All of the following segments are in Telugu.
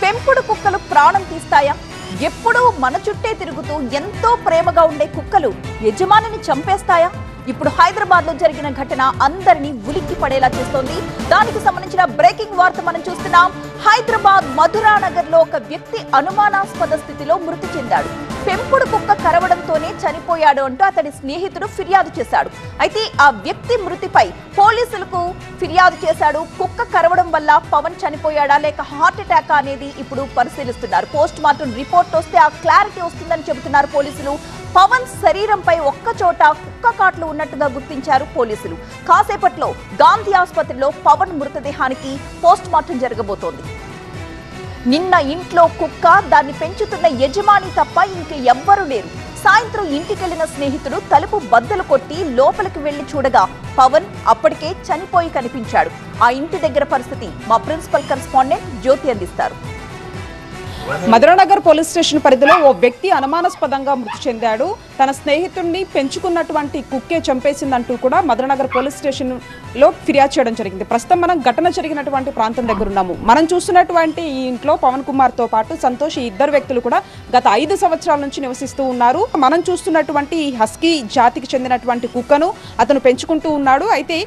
పెంపుడు కుక్కలు ప్రాణం తీస్తాయా? ఎప్పుడూ మన చుట్టే తిరుగుతూ ఎంతో ప్రేమగా ఉండే కుక్కలు యజమానిని చంపేస్తాయా? ఇప్పుడు హైదరాబాద్ లో జరిగిన ఘటన అందరినీ ఉలిక్కి పడేలా చేస్తోంది. దానికి సంబంధించిన బ్రేకింగ్ వార్త మనం చూస్తున్నాం. హైదరాబాద్ మధురానగర్ లో ఒక వ్యక్తి అనుమానాస్పద స్థితిలో మృతి చెందాడు. పెంపుడు కుక్క కరవడంతోనే చనిపోయాడు అంటూ అతడి స్నేహితుడు ఫిర్యాదు చేశాడు. అయితే ఆ వ్యక్తి మృతిపై పోలీసులకు ఫిర్యాదు చేశాడు. కుక్క కరవడం వల్ల పవన్ చనిపోయాడా లేక హార్ట్ అటాక్ అనేది ఇప్పుడు పరిశీలిస్తున్నారు. పోస్ట్ మార్టం రిపోర్ట్ వస్తే ఆ క్లారిటీ వస్తుందని చెబుతున్నారు పోలీసులు. పవన్ శరీరంపై ఒక్క చోట కుక్క కాట్లు ఉన్నట్టుగా గుర్తించారు పోలీసులు. కాసేపట్లో గాంధీ ఆసుపత్రిలో పవన్ మృతదేహానికి పోస్ట్ మార్టం జరగబోతోంది. నిన్న ఇంట్లో కుక్క, దాన్ని పెంచుతున్న యజమాని తప్ప ఇంక ఎవ్వరూ లేరు. సాయంత్రం ఇంటికెళ్లిన స్నేహితుడు తలుపు బద్దలు కొట్టి లోపలికి వెళ్లి చూడగా పవన్ అప్పటికే చనిపోయి కనిపించాడు. ఆ ఇంటి దగ్గర పరిస్థితి మా ప్రిన్సిపల్ కరెస్పాండెంట్ జ్యోతి అందిస్తారు. మధురానగర్ పోలీస్ స్టేషన్ పరిధిలో ఓ వ్యక్తి అనుమానాస్పదంగా మృతి చెందాడు. తన స్నేహితుడిని పెంచుకున్నటువంటి కుక్కే చంపేసిందంటూ కూడా మధురానగర్ పోలీస్ స్టేషన్ లో ఫిర్యాదు చేయడం జరిగింది. ప్రస్తుతం మనం ఘటన జరిగినటువంటి ప్రాంతం దగ్గర ఉన్నాము. మనం చూస్తున్నటువంటి ఈ ఇంట్లో పవన్ కుమార్ తో పాటు సంతోష్, ఈ ఇద్దరు వ్యక్తులు కూడా గత 5 సంవత్సరాల నుంచి నివసిస్తూ ఉన్నారు. మనం చూస్తున్నటువంటి ఈ హస్కీ జాతికి చెందినటువంటి కుక్కను అతను పెంచుకుంటూ ఉన్నాడు. అయితే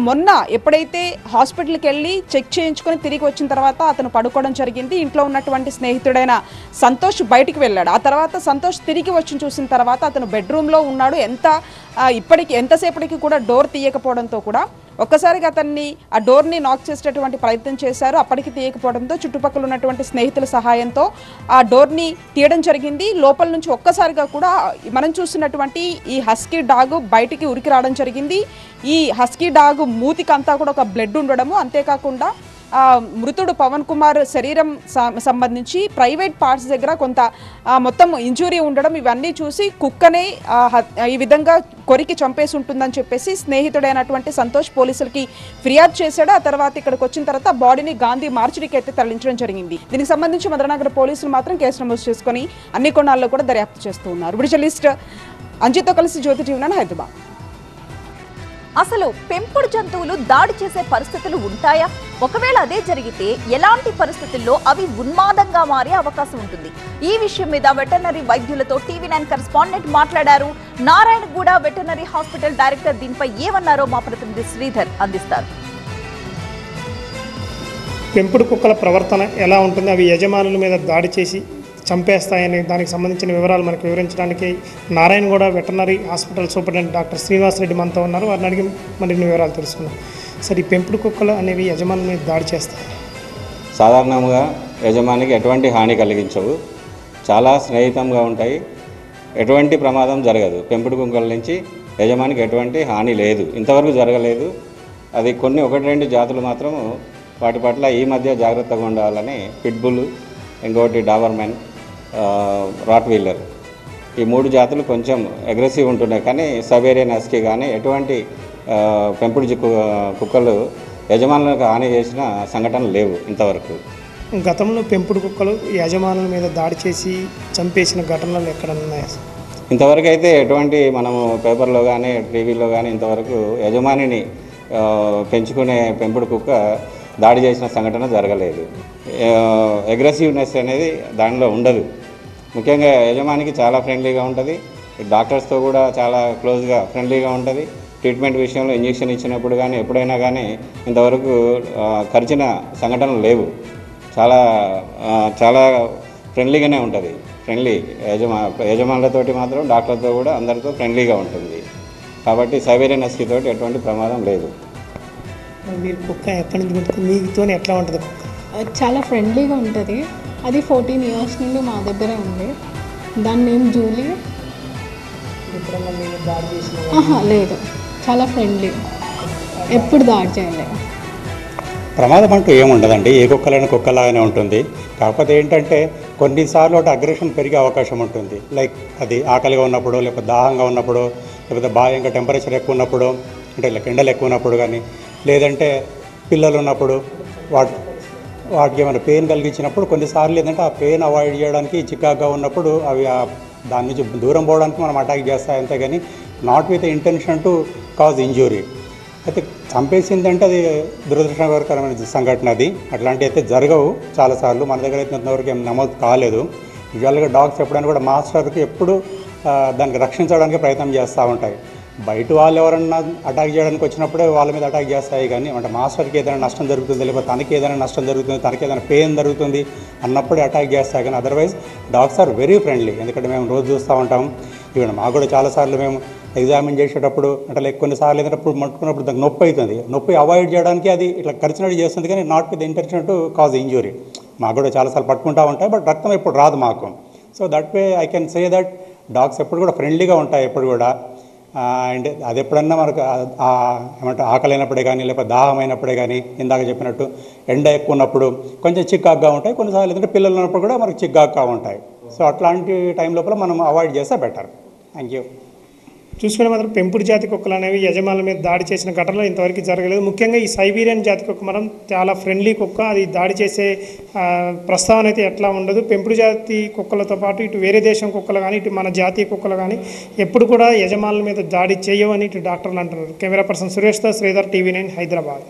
మొన్న ఎప్పుడైతే హాస్పిటల్కి వెళ్ళి చెక్ చేయించుకొని తిరిగి వచ్చిన తర్వాత అతను పడుకోవడం జరిగింది. ఇంట్లో ఉన్నటువంటి స్నేహితుడైన సంతోష్ బయటికి వెళ్ళాడు. ఆ తర్వాత సంతోష్ తిరిగి వచ్చి చూసిన తర్వాత అతను బెడ్రూమ్ లో ఉన్నాడు. ఎంతసేపటికి కూడా డోర్ తీయకపోవడంతో కూడా ఒక్కసారిగా అతన్ని ఆ డోర్ని నాక్ చేసేటటువంటి ప్రయత్నం చేశారు. అప్పటికి తీయకపోవడంతో చుట్టుపక్కల ఉన్నటువంటి స్నేహితుల సహాయంతో ఆ డోర్ని తీయడం జరిగింది. లోపల నుంచి ఒక్కసారిగా కూడా మనం చూస్తున్నటువంటి ఈ హస్కీ డాగ్ బయటికి ఉరికి రావడం జరిగింది. ఈ హస్కీ డాగ్ మూతికంతా కూడా ఒక బ్లడ్ ఉండడము, అంతేకాకుండా మృతుడు పవన్ కుమార్ శరీరం సంబంధించి ప్రైవేట్ పార్ట్స్ దగ్గర కొంత మొత్తం ఇంజురీ ఉండడం, ఇవన్నీ చూసి కుక్కనే ఈ విధంగా కొరికి చంపేసి ఉంటుందని చెప్పేసి స్నేహితుడైనటువంటి సంతోష్ పోలీసులకి ఫిర్యాదు చేశాడు. ఆ తర్వాత ఇక్కడికి వచ్చిన తర్వాత బాడీని గాంధీ మార్చురీకి అయితే తరలించడం జరిగింది. దీనికి సంబంధించి మధురానగర్ పోలీసులు మాత్రం కేసు నమోదు చేసుకుని అన్ని కోణాల్లో కూడా దర్యాప్తు చేస్తూ ఉన్నారు. జర్నలిస్ట్ అంజిత్తో కలిసి జ్యోతి టీవీ 9 హైదరాబాద్. అసలు పెంపుడు జంతువులు దాడి చేసే పరిస్థితులు ఉంటాయా? ఒకవేళ అదే జరిగితే ఎలాంటి పరిస్థితుల్లో అవి ఉన్మాదంగా మారే అవకాశం ఉంటుంది? ఈ విషయం మీద వెటర్నరీ వైద్యులతో టీవీ 9 కరెస్పాండెంట్ మాట్లాడారు. నారాయణగూడ వెటర్నరీ హాస్పిటల్ డైరెక్టర్ దీనిపై ఏమన్నారో మా ప్రతినిధి శ్రీధర్ అందిస్తారు. పెంపుడు కుక్కల ప్రవర్తన ఎలా ఉంటుంది, అవి యజమానుల మీద దాడి చేసి చంపేస్తాయని దానికి సంబంధించిన వివరాలు మనకు వివరించడానికి Narayanaguda veterinary hospital superintendent doctor Srinivas Reddy మనతో ఉన్నారు. వారిని అడిగి మరిన్ని వివరాలు తెలుసుకున్నాం. సరే, ఈ పెంపుడు కుక్కలు అనేవి యజమానుల మీద దాడి చేస్తాయి? సాధారణంగా యజమానికి ఎటువంటి హాని కలిగించవు, చాలా స్నేహితంగా ఉంటాయి, ఎటువంటి ప్రమాదం జరగదు. పెంపుడు కుక్కల నుంచి యజమానికి ఎటువంటి హాని లేదు, ఇంతవరకు జరగలేదు. అది కొన్ని 1-2 జాతులు మాత్రం వాటి పట్ల ఈ మధ్య జాగ్రత్తగా ఉండాలని పిట్బుల్, ఇంకోటి డాబర్మెన్, రాట్ వీలర్, ఈ 3 జాతులు కొంచెం అగ్రెసివ్ ఉంటున్నాయి. కానీ సైబీరియన్ హస్కీ కానీ ఎటువంటి పెంపుడు కుక్కలు యజమానులకు హాని చేసిన సంఘటనలు లేవు ఇంతవరకు. గతంలో పెంపుడు కుక్కలు యజమానుల మీద దాడి చేసి చంపేసిన ఘటనలు ఎక్కడ ఉన్నాయి? ఇంతవరకు అయితే ఎటువంటి మనము పేపర్లో కానీ టీవీలో కానీ ఇంతవరకు యజమానిని పెంచుకునే పెంపుడు కుక్క దాడి చేసిన సంఘటన జరగలేదు. అగ్రెసివ్నెస్ అనేది దానిలో ఉండదు. ముఖ్యంగా యజమానికి చాలా ఫ్రెండ్లీగా ఉంటుంది, డాక్టర్స్తో కూడా చాలా క్లోజ్గా ఫ్రెండ్లీగా ఉంటుంది. ట్రీట్మెంట్ విషయంలో ఇంజెక్షన్ ఇచ్చినప్పుడు కానీ ఎప్పుడైనా కానీ ఇంతవరకు ఖర్చిన సంఘటనలు లేవు. చాలా చాలా ఫ్రెండ్లీగానే ఉంటుంది. యజమానులతోటి మాత్రం డాక్టర్తో కూడా అందరితో ఫ్రెండ్లీగా ఉంటుంది. కాబట్టి సైబీరియన్ హస్కీ తోటి ఎటువంటి ప్రమాదం లేదు. మీరు కుక్క ఎప్పటి నుంచి మీతో ఎట్లా ఉంటుంది? కుక్క చాలా ఫ్రెండ్లీగా ఉంటుంది. అది 14 ఇయర్స్ నుండి మా దగ్గరే ఉంది. దాని నేమ్ జూలీ. లేదు, చాలా ఫ్రెండ్లీ, ఎప్పుడు దాడి చేయలేదు. ప్రమాదం అంటూ ఏముండదండి, ఏ కుక్కలైనా కుక్కలాగానే ఉంటుంది. కాకపోతే ఏంటంటే కొన్నిసార్లు అగ్రెషన్ పెరిగే అవకాశం ఉంటుంది. లైక్ అది ఆకలిగా ఉన్నప్పుడు, లేకపోతే దాహంగా ఉన్నప్పుడు, లేకపోతే బాగా టెంపరేచర్ ఎక్కువ ఉన్నప్పుడు, అంటే ఎండలు ఎక్కువ ఉన్నప్పుడు కానీ, లేదంటే పిల్లలు ఉన్నప్పుడు, వాటికి ఏమైనా పెయిన్ కలిగించినప్పుడు కొన్నిసార్లు ఏంటంటే ఆ పెయిన్ అవాయిడ్ చేయడానికి చికాగ్గా ఉన్నప్పుడు అవి దాని నుంచి దూరం పోవడానికి మనం అటాక్ చేస్తాయి. అంతేగాని not with intention to cause injury. అయితే చంపేసిందంటే అది దురదృష్టకరమైన సంఘటన. అది అట్లాంటివి అయితే జరగవు చాలాసార్లు. మన దగ్గర అయితే ఇంతవరకు ఏం నమోదు కాలేదు. యూజువల్గా డాగ్స్ ఎప్పుడైనా కూడా మాస్టర్కి ఎప్పుడు దానికి రక్షించడానికి ప్రయత్నం చేస్తూ ఉంటాయి. బయట వాళ్ళు ఎవరన్నా అటాక్ చేయడానికి వచ్చినప్పుడే వాళ్ళ మీద అటాక్ చేస్తాయి. కానీ అంటే మాస్టర్కి ఏదైనా నష్టం జరుగుతుంది, లేకపోతే తనకి ఏదైనా నష్టం జరుగుతుంది, తనకి ఏదైనా పెయిన్ జరుగుతుంది అన్నప్పుడే అటాక్ చేస్తాయి. కానీ otherwise dogs are very friendly. ఎందుకంటే మేము రోజు చూస్తూ ఉంటాం. ఈవెన్ మాకు కూడా చాలాసార్లు మేము ఎగ్జామిన్ చేసేటప్పుడు అంటే లైక్ కొన్నిసార్లు ఏదైనా ముట్టుకున్నప్పుడు దానికి నొప్పి అవుతుంది. నొప్పి అవాయిడ్ చేయడానికి అది ఇట్లా కరిచినట్టు చేస్తుంది, కానీ not with intention to cause injury. మాకు కూడా చాలాసార్లు పట్టుకుంటూ ఉంటాయి, బట్ రక్తం ఎప్పుడు రాదు మాకు. So that way I can say that dogs ఎప్పుడు కూడా ఫ్రెండ్లీగా ఉంటాయి ఎప్పుడు కూడా. అండ్ అది ఎప్పుడన్నా మనకు ఏమంటే ఆకలి అయినప్పుడే కానీ, లేకపోతే దాహం అయినప్పుడే కానీ, ఇందాక చెప్పినట్టు ఎండ ఎక్కువ ఉన్నప్పుడు కొంచెం చికాగ్గా ఉంటాయి. కొన్నిసార్లు ఏంటంటే పిల్లలు ఉన్నప్పుడు కూడా మనకు చికాగ్గా ఉంటాయి. సో అట్లాంటి టైం లోపల మనం అవాయిడ్ చేస్తే బెటర్. Thank you. చూసుకునే మాత్రం పెంపుడు జాతి కుక్కలు అనేవి యజమానుల మీద దాడి చేసిన ఘటనలు ఇంతవరకు జరగలేదు. ముఖ్యంగా ఈ సైబీరియన్ జాతి కుక్క మనం చాలా ఫ్రెండ్లీ కుక్క. అది దాడి చేసే ప్రస్తావన అయితే ఎట్లా ఉండదు. పెంపుడు జాతి కుక్కలతో పాటు ఇటు వేరే దేశం కుక్కలు కానీ, ఇటు మన జాతీయ కుక్కలు కానీ ఎప్పుడు కూడా యజమానుల మీద దాడి చేయవని ఇటు డాక్టర్లు అంటున్నారు. కెమెరా పర్సన్ సురేష్తో శ్రీధర్, TV9 హైదరాబాద్.